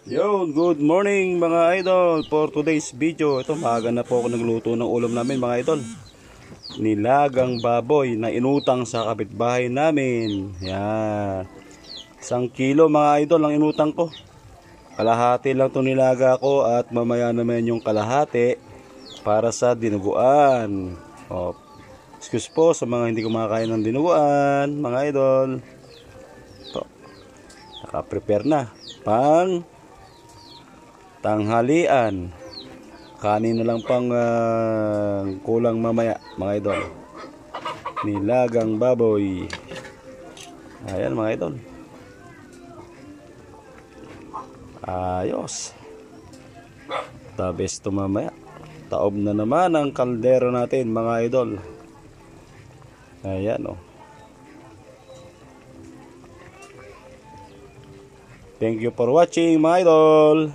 Yo, good morning mga idol. For today's video, ito maaga na po ako nagluto ng ulam namin mga idol. Nilagang baboy na inutang sa kapitbahay namin. Yan. 1 kilo mga idol ang inutang ko. Kalahati lang itong nilaga ko at mamaya naman yung kalahati para sa dinuguan. Excuse po sa mga hindi kumakain ng dinuguan mga idol. Ito. Naka-prepare na pang tanghalian. Kanin na lang pang kulang mamaya mga idol. Nilagang baboy. Ayan mga idol. Ayos. The best to mamaya. Taob na naman ang kaldero natin mga idol. Ayan o. Thank you for watching mga idol.